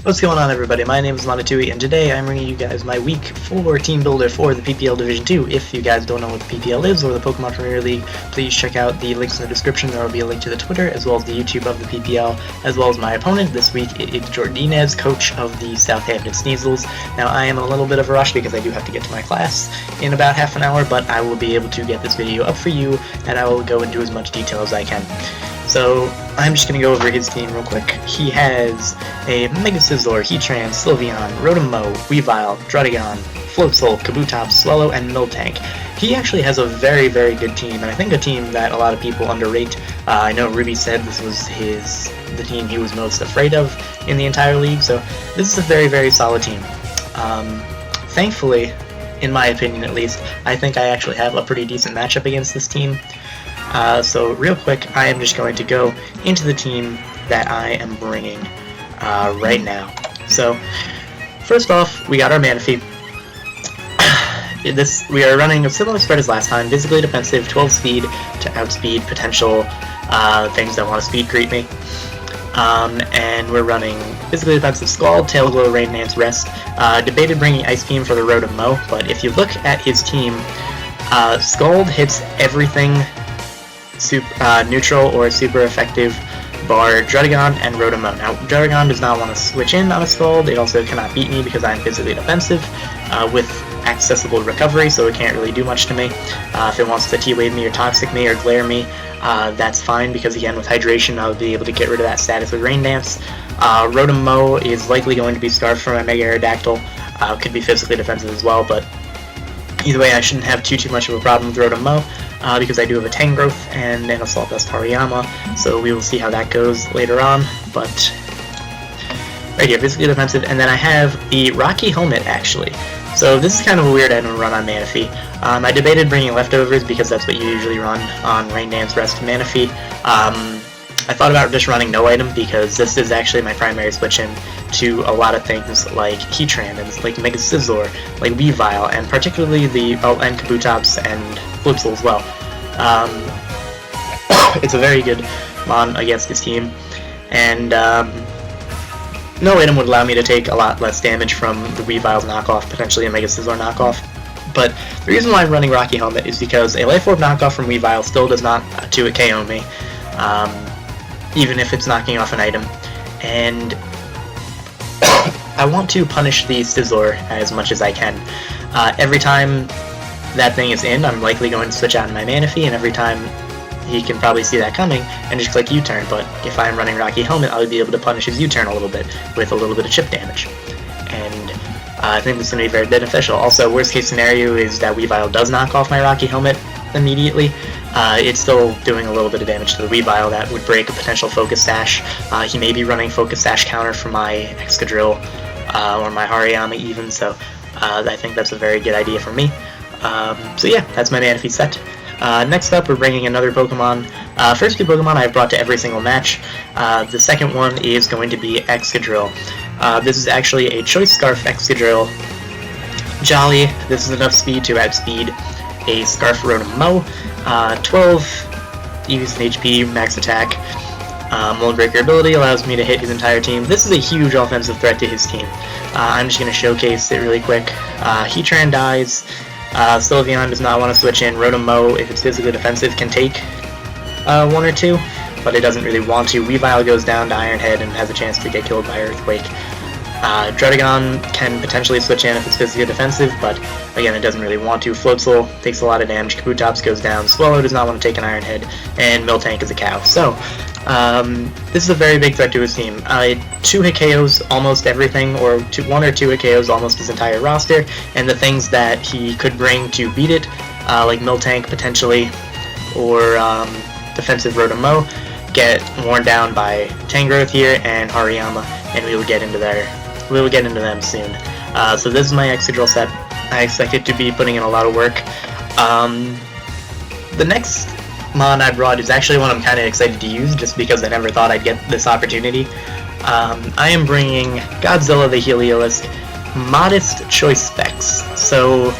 What's going on, everybody? My name is Monatui, and today I'm bringing you guys my Week 4 team builder for the PPL Division 2. If you guys don't know what the PPL is, or the Pokemon Premier League, please check out the links in the description. There will be a link to the Twitter, as well as the YouTube of the PPL, as well as my opponent. This week it is Jordinez, coach of the Southampton Sneasels. Now, I am in a little bit of a rush because I do have to get to my class in about half an hour, but I will be able to get this video up for you, and I will go into as much detail as I can. So, I'm just going to go over his team real quick. He has a Mega Sizzler, Heatran, Sylveon, Rotom-Mow, Weavile, Druddigon, Floatzel, Kabutops, Swallow, and Miltank. He actually has a very, very good team, and I think a team that a lot of people underrate. I know Ruby said this was the team he was most afraid of in the entire league, so this is a very, very solid team. Thankfully, in my opinion at least, I think I actually have a pretty decent matchup against this team. So real quick, I am just going to go into the team that I am bringing right now. So first off, we got our Manaphy. We are running a similar spread as last time: physically defensive, 12 speed to outspeed potential things that want to speed creep me. And we're running physically defensive Scald, Tail Glow, Rain Dance, Rest. Debated bringing Ice Beam for the Rotom-Mow, but if you look at his team, Scald hits everything neutral or super effective bar Druddigon and Rotom-Mow. Now, Druddigon does not want to switch in on a Scald. It also cannot beat me because I'm physically defensive with accessible recovery, so it can't really do much to me. If it wants to T-Wave me or Toxic me or Glare me, that's fine, because again, with Hydration, I'll be able to get rid of that status with Rain Dance. Rotom-Mow is likely going to be Scarf for my Mega Aerodactyl. Could be physically defensive as well, but either way, I shouldn't have too much of a problem with Rotom-Mow, because I do have a Tangrowth and an Assault Vest Hariyama, so we will see how that goes later on. But right here, physically defensive, and then I have the Rocky Helmet, actually. So this is kind of a weird item to run on Manaphy. I debated bringing Leftovers because that's what you usually run on Rain Dance, Rest, Manaphy. I thought about just running no item because this is actually my primary switch-in to a lot of things like Heatran and like Mega Sizzler, like Weavile, and particularly and Kabutops and Floatzel as well. It's a very good mon against this team, and no item would allow me to take a lot less damage from the Weavile's knockoff, potentially a Mega Sizzler knockoff. But the reason why I'm running Rocky Helmet is because a Life Orb knockoff from Weavile still does not 2-hit KO me, even if it's knocking off an item. And I want to punish the Sizzler as much as I can. Every time that thing is in, I'm likely going to switch out in my Manaphy, and every time he can probably see that coming and just click U-turn. But if I'm running Rocky Helmet, I'll be able to punish his U-turn a little bit with a little bit of chip damage. And I think this is going to be very beneficial. Also, worst case scenario is that Weavile does knock off my Rocky Helmet immediately. It's still doing a little bit of damage to the Weavile. That would break a potential Focus Sash. He may be running Focus Sash counter for my Excadrill or my Hariyama even, so I think that's a very good idea for me. So yeah, that's my Manaphy set. Next up, we're bringing another Pokemon. First two Pokemon I've brought to every single match. The second one is going to be Excadrill. This is actually a Choice Scarf Excadrill. Jolly, this is enough speed to outspeed a Scarf Rotom-Mow. 12 EVs and HP, max attack. Mold Breaker ability allows me to hit his entire team. This is a huge offensive threat to his team. I'm just going to showcase it really quick. Heatran dies. Sylveon does not want to switch in. Rotom-Mow, if it's physically defensive, can take 1 or 2, but it doesn't really want to. Weavile goes down to Iron Head and has a chance to get killed by Earthquake. Druddigon can potentially switch in if it's physically defensive, but again, it doesn't really want to. Floatzel takes a lot of damage. Kabutops goes down. Swallow does not want to take an Iron Head, and Miltank is a cow. So, this is a very big threat to his team. 2-hit KOs almost everything, or 1 or 2-hit KOs almost his entire roster, and the things that he could bring to beat it, like Miltank potentially, or defensive Rotom-Mow, get worn down by Tangrowth here and Hariyama, and we will get into them soon. So this is my Excadrill set. I expect it to be putting in a lot of work. The next mon I brought is actually one I'm kind of excited to use, just because I never thought I'd get this opportunity. I am bringing Godzilla the Heliolisk, modest choice specs. So,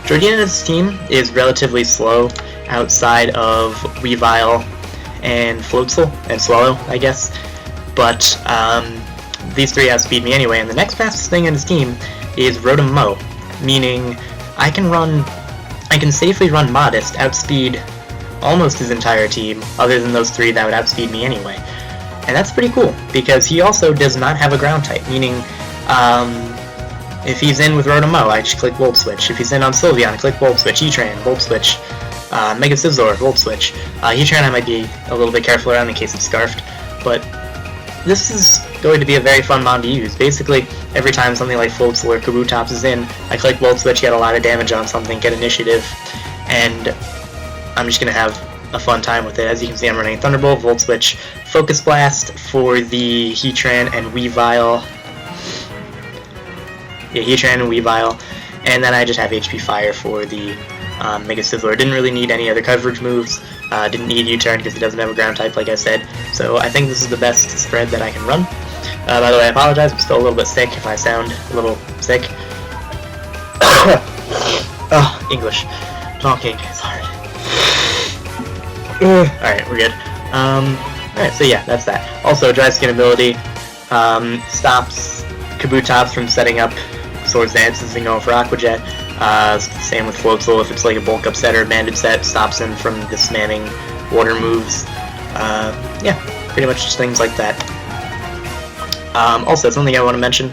Jordinez's team is relatively slow outside of Weavile and Floatzel and Swallow, I guess. But these three outspeed me anyway, and the next fastest thing in his team is Rotom Mow, meaning I can safely run Modest, outspeed almost his entire team, other than those three that would outspeed me anyway. And that's pretty cool, because he also does not have a ground type, meaning if he's in with Rotom Mow, I just click Volt Switch. If he's in on Sylveon, click Volt Switch, Heatran, Volt Switch, Mega Scizor, Volt Switch. Heatran I might be a little bit careful around in case it's Scarfed, but this is going to be a very fun mon to use. Basically, every time something like Floatzel or Kabutops is in, I click Volt Switch, get a lot of damage on something, get initiative, and I'm just going to have a fun time with it. As you can see, I'm running Thunderbolt, Volt Switch, Focus Blast for the Heatran and Weavile. Yeah, Heatran and Weavile, and then I just have HP Fire for the Mega Scizor. Didn't really need any other coverage moves. Didn't need U-Turn because he doesn't have a ground type, like I said. So I think this is the best spread that I can run. By the way, I apologize. I'm still a little bit sick if I sound a little sick. Oh, English. Talking is hard. Alright, we're good. Alright, so yeah, that's that. Also, Dry Skin ability stops Kabutops from setting up Swords Dances and going for Aqua Jet. Same with Floatzel, if it's like a bulk up set or a banded set, stops him from the spamming water moves. Yeah, pretty much just things like that. Also, something I want to mention,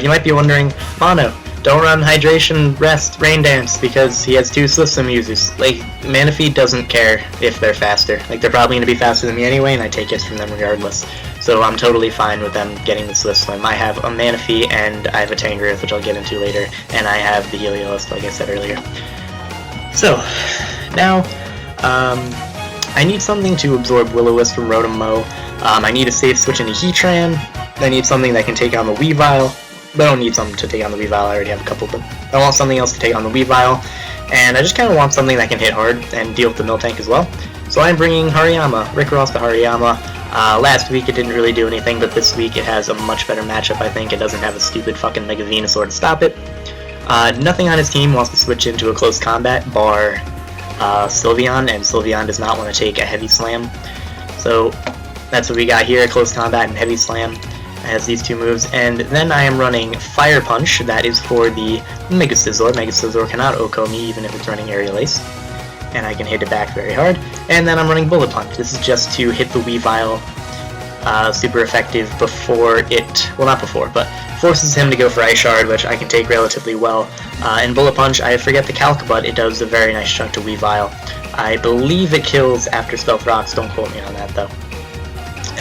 you might be wondering, Mono, don't run Hydration, Rest, Rain Dance, because he has two Swift Swim users. Like, Manaphy doesn't care if they're faster. Like, they're probably going to be faster than me anyway, and I take hits from them regardless. So I'm totally fine with them getting the Swift Swim. I have a Manaphy, and I have a Tangrowth, which I'll get into later, and I have the Heliolisk, like I said earlier. So, now, I need something to absorb Will-O-Wisp from Rotom Mow. I need a safe switch into Heatran. I need something that can take on the Weavile. But I don't need something to take on the Weavile, I already have a couple, but I want something else to take on the Weavile, and I just kind of want something that can hit hard and deal with the Miltank as well. So I'm bringing Hariyama, Rickross to Hariyama. Last week it didn't really do anything, but this week it has a much better matchup, I think. It doesn't have a stupid fucking Mega Venusaur to stop it. Nothing on his team wants to switch into a close combat, bar Sylveon, and Sylveon does not want to take a Heavy Slam. So that's what we got here, close combat and Heavy Slam. Has these two moves, and then I am running Fire Punch, that is for the Mega Scizor. Mega Scizor cannot OHKO me even if it's running Aerial Ace, and I can hit it back very hard. And then I'm running Bullet Punch. This is just to hit the Weavile super effective before it, well not before, but forces him to go for Ice Shard, which I can take relatively well. And Bullet Punch, I forget the calc, but it does a very nice chunk to Weavile. I believe it kills after Stealth Rocks, don't quote me on that though.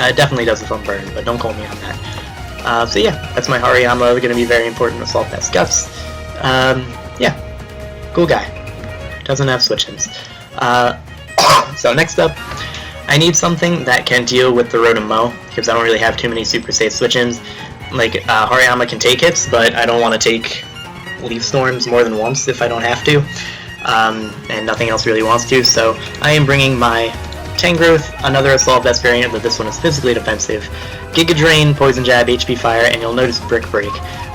It definitely does if I'm burned, but don't quote me on that. So yeah, that's my Hariyama, going to be very important to Assault Vest Guts. Yeah, cool guy. Doesn't have switch-ins. So next up, I need something that can deal with the Rotom Mow, because I don't really have too many super safe switch-ins. Like, Hariyama can take hits, but I don't want to take Leaf Storms more than once if I don't have to. And nothing else really wants to, so I am bringing my Tangrowth, another Assault Vest variant, but this one is physically defensive. Giga Drain, Poison Jab, HP Fire, and you'll notice Brick Break.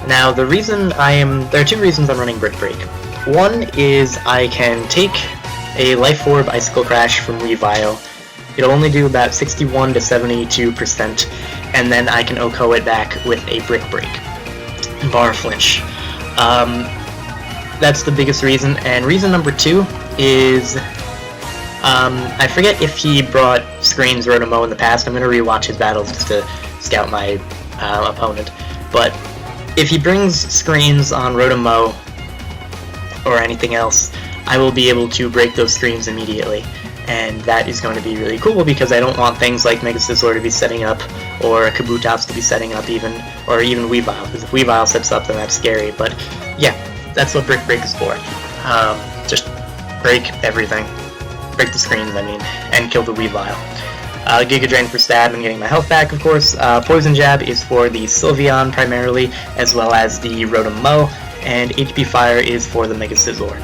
Now, there are two reasons I'm running Brick Break. One is I can take a Life Orb Icicle Crash from Weavile. It'll only do about 61 to 72%, and then I can OHKO it back with a Brick Break. Bar Flinch. That's the biggest reason, and reason number two is I forget if he brought Screens Rotom Mow in the past. I'm going to rewatch his battles just to scout my opponent. But if he brings Screens on Rotom Mow or anything else, I will be able to break those screens immediately. And that is going to be really cool because I don't want things like Mega Scizor to be setting up or Kabutops to be setting up even, or even Weavile. Because if Weavile sets up, then that's scary. But yeah, that's what Brick Break is for. Just break everything. Break the screens, I mean, and kill the Weavile. Giga Drain for stab and getting my health back, of course. Poison Jab is for the Sylveon primarily, as well as the Rotom Mow, and HP Fire is for the Mega Scizor.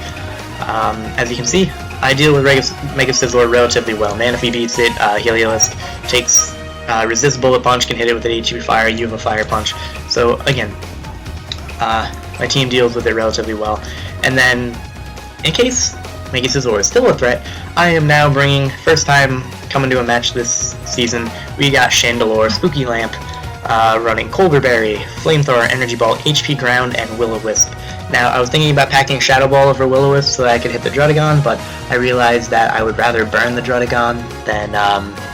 As you can see, I deal with Mega Scizor relatively well. Manaphy beats it, Heliolisk takes resist Bullet Punch, can hit it with an HP Fire, you have a Fire Punch. So again, my team deals with it relatively well. And then, in case Mega Scizor is still a threat, I am now bringing, first time coming to a match this season, we got Chandelure, Spooky Lamp. running Colberberry, Flamethrower, Energy Ball, HP Ground, and Will-O-Wisp. Now, I was thinking about packing Shadow Ball over Will-O-Wisp so that I could hit the Druddigon, but I realized that I would rather burn the Druddigon than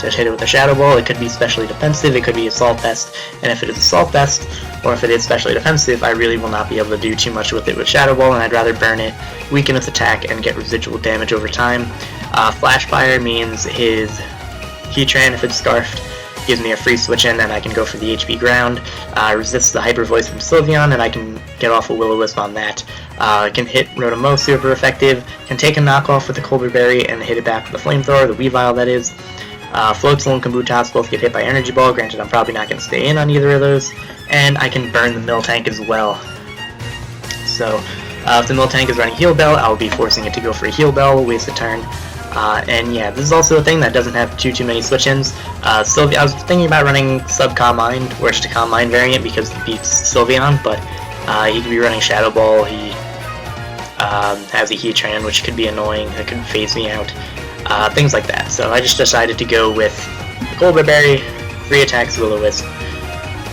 just hit it with the Shadow Ball. It could be specially defensive, it could be Assault Vest, and if it is Assault Vest, or if it is specially defensive, I really will not be able to do too much with it with Shadow Ball, and I'd rather burn it, weaken its attack, and get residual damage over time. Flash Fire means his Heatran, if it's Scarfed, gives me a free switch in, and I can go for the HP Ground. Resists the Hyper Voice from Sylveon, and I can get off a Will-O-Wisp on that. Can hit Rotom, super effective. Can take a knockoff with the Colberberry and hit it back with the Flamethrower, the Weavile that is. Floatzel and Kabutops both get hit by Energy Ball, granted I'm probably not going to stay in on either of those. And I can burn the Miltank as well. So, if the Miltank is running Heal Bell, I'll be forcing it to go for a Heal Bell, waste a turn. And yeah, this is also a thing that doesn't have too many switch-ins. I was thinking about running Sub-Calm Mind, or just a Calm Mind variant because it beats Sylveon, but he could be running Shadow Ball, he has a Heatran, which could be annoying, that could phase me out, things like that. So I just decided to go with Colberberry, 3 attacks, Will-O-Wisp.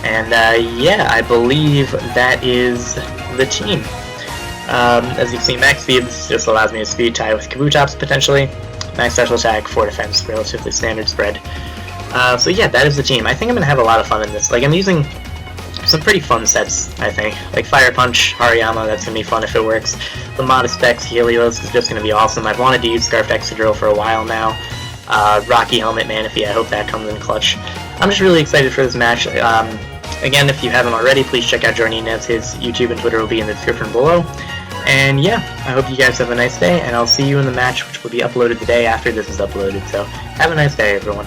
And yeah, I believe that is the team. As you can see, max speed just allows me to speed tie with Kabutops potentially. Max special attack, 4 defense, relatively standard spread. So yeah, that is the team. I think I'm going to have a lot of fun in this. Like, I'm using some pretty fun sets, I think. Like Fire Punch, Hariyama, that's going to be fun if it works. The Modest Specs, Helios is just going to be awesome. I've wanted to use Scarfed Excadrill for a while now. Rocky Helmet Manaphy, I hope that comes in clutch. I'm just really excited for this match. Again, if you haven't already, please check out Jordinez. His YouTube and Twitter will be in the description below. And yeah, I hope you guys have a nice day, and I'll see you in the match, which will be uploaded the day after this is uploaded. So, have a nice day, everyone.